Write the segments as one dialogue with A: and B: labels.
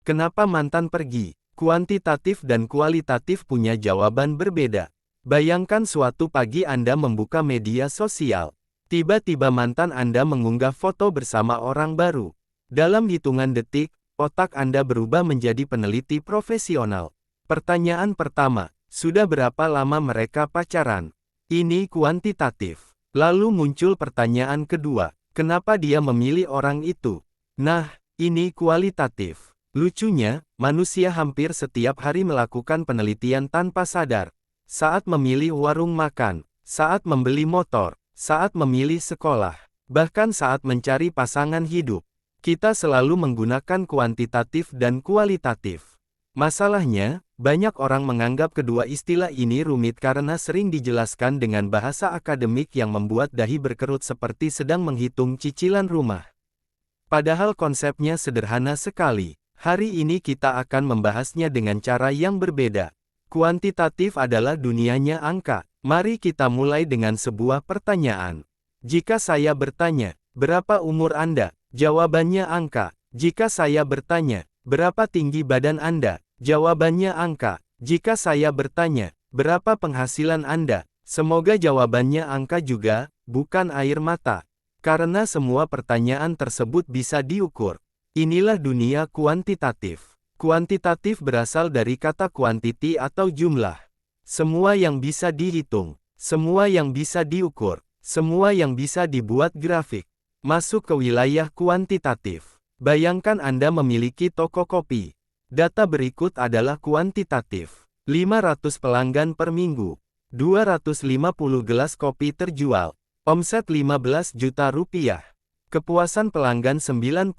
A: Kenapa mantan pergi? Kuantitatif dan kualitatif punya jawaban berbeda. Bayangkan suatu pagi Anda membuka media sosial. Tiba-tiba mantan Anda mengunggah foto bersama orang baru. Dalam hitungan detik, otak Anda berubah menjadi peneliti profesional. Pertanyaan pertama, sudah berapa lama mereka pacaran? Ini kuantitatif. Lalu muncul pertanyaan kedua, kenapa dia memilih orang itu? Nah, ini kualitatif. Lucunya, manusia hampir setiap hari melakukan penelitian tanpa sadar. Saat memilih warung makan, saat membeli motor, saat memilih sekolah, bahkan saat mencari pasangan hidup. Kita selalu menggunakan kuantitatif dan kualitatif. Masalahnya, banyak orang menganggap kedua istilah ini rumit karena sering dijelaskan dengan bahasa akademik yang membuat dahi berkerut seperti sedang menghitung cicilan rumah. Padahal konsepnya sederhana sekali. Hari ini kita akan membahasnya dengan cara yang berbeda. Kuantitatif adalah dunianya angka. Mari kita mulai dengan sebuah pertanyaan. Jika saya bertanya, berapa umur Anda? Jawabannya angka. Jika saya bertanya, berapa tinggi badan Anda? Jawabannya angka. Jika saya bertanya, berapa penghasilan Anda? Semoga jawabannya angka juga, bukan air mata. Karena semua pertanyaan tersebut bisa diukur. Inilah dunia kuantitatif. Kuantitatif berasal dari kata quantity atau jumlah. Semua yang bisa dihitung, semua yang bisa diukur, semua yang bisa dibuat grafik, masuk ke wilayah kuantitatif. Bayangkan Anda memiliki toko kopi. Data berikut adalah kuantitatif. 500 pelanggan per minggu. 250 gelas kopi terjual. Omset 15 juta rupiah. Kepuasan pelanggan 90%.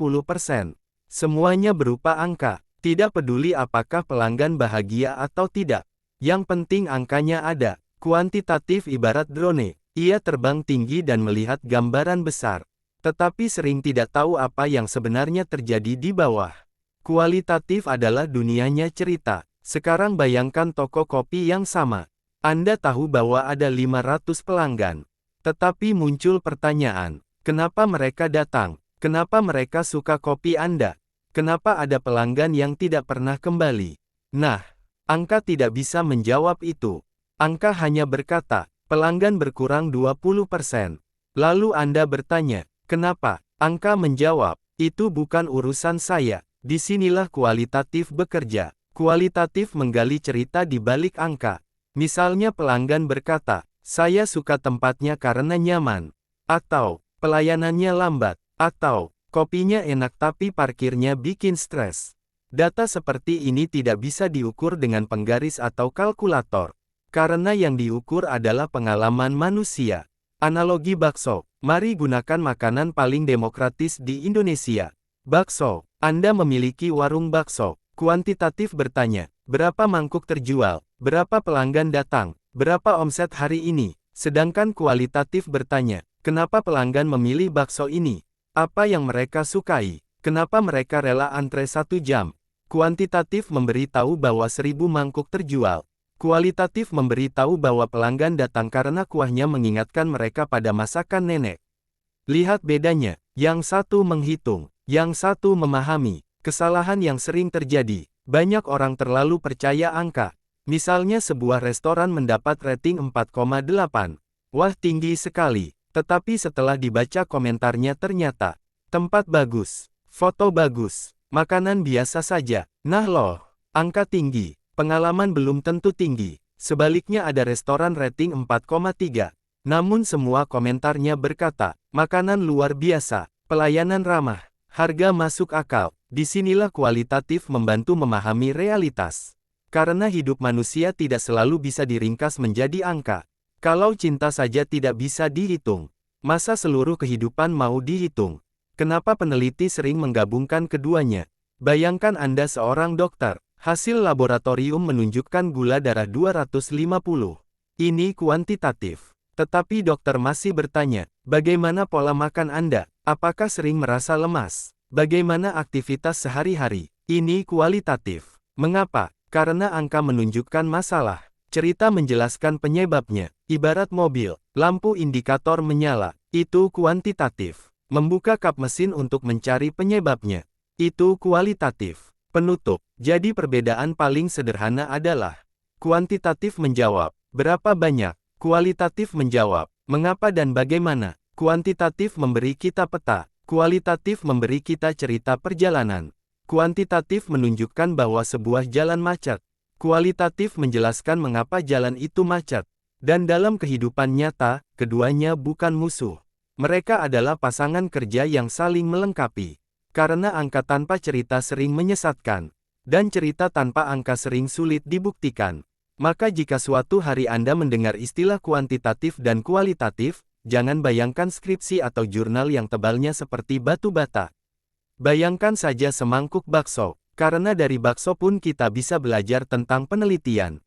A: Semuanya berupa angka. Tidak peduli apakah pelanggan bahagia atau tidak. Yang penting angkanya ada. Kuantitatif ibarat drone. Ia terbang tinggi dan melihat gambaran besar. Tetapi sering tidak tahu apa yang sebenarnya terjadi di bawah. Kualitatif adalah dunianya cerita. Sekarang bayangkan toko kopi yang sama. Anda tahu bahwa ada 500 pelanggan. Tetapi muncul pertanyaan. Kenapa mereka datang? Kenapa mereka suka kopi Anda? Kenapa ada pelanggan yang tidak pernah kembali? Nah, angka tidak bisa menjawab itu. Angka hanya berkata, pelanggan berkurang 20%. Lalu Anda bertanya, kenapa? Angka menjawab, itu bukan urusan saya. Disinilah kualitatif bekerja. Kualitatif menggali cerita di balik angka. Misalnya pelanggan berkata, saya suka tempatnya karena nyaman. Atau, pelayanannya lambat, atau kopinya enak tapi parkirnya bikin stres. Data seperti ini tidak bisa diukur dengan penggaris atau kalkulator, karena yang diukur adalah pengalaman manusia. Analogi bakso, mari gunakan makanan paling demokratis di Indonesia. Bakso, Anda memiliki warung bakso. Kuantitatif bertanya, berapa mangkuk terjual, berapa pelanggan datang, berapa omset hari ini. Sedangkan kualitatif bertanya, kenapa pelanggan memilih bakso ini? Apa yang mereka sukai? Kenapa mereka rela antre 1 jam? Kuantitatif memberitahu bahwa 1000 mangkuk terjual. Kualitatif memberitahu bahwa pelanggan datang karena kuahnya mengingatkan mereka pada masakan nenek. Lihat bedanya, yang satu menghitung, yang satu memahami. Kesalahan yang sering terjadi, banyak orang terlalu percaya angka. Misalnya sebuah restoran mendapat rating 4,8. Wah, tinggi sekali. Tetapi setelah dibaca komentarnya ternyata, tempat bagus, foto bagus, makanan biasa saja. Nah loh, angka tinggi, pengalaman belum tentu tinggi. Sebaliknya ada restoran rating 4,3. Namun semua komentarnya berkata, makanan luar biasa, pelayanan ramah, harga masuk akal. Disinilah kualitatif membantu memahami realitas. Karena hidup manusia tidak selalu bisa diringkas menjadi angka. Kalau cinta saja tidak bisa dihitung, masa seluruh kehidupan mau dihitung? Kenapa peneliti sering menggabungkan keduanya? Bayangkan Anda seorang dokter, hasil laboratorium menunjukkan gula darah 250. Ini kuantitatif. Tetapi dokter masih bertanya, bagaimana pola makan Anda? Apakah sering merasa lemas? Bagaimana aktivitas sehari-hari? Ini kualitatif. Mengapa? Karena angka menunjukkan masalah. Cerita menjelaskan penyebabnya. Ibarat mobil, lampu indikator menyala. Itu kuantitatif. Membuka kap mesin untuk mencari penyebabnya. Itu kualitatif. Penutup. Jadi perbedaan paling sederhana adalah kuantitatif menjawab, berapa banyak, kualitatif menjawab, mengapa dan bagaimana. Kuantitatif memberi kita peta, kualitatif memberi kita cerita perjalanan. Kuantitatif menunjukkan bahwa sebuah jalan macet, kualitatif menjelaskan mengapa jalan itu macet. Dan dalam kehidupan nyata, keduanya bukan musuh. Mereka adalah pasangan kerja yang saling melengkapi. Karena angka tanpa cerita sering menyesatkan, dan cerita tanpa angka sering sulit dibuktikan. Maka jika suatu hari Anda mendengar istilah kuantitatif dan kualitatif, jangan bayangkan skripsi atau jurnal yang tebalnya seperti batu bata. Bayangkan saja semangkuk bakso, karena dari bakso pun kita bisa belajar tentang penelitian.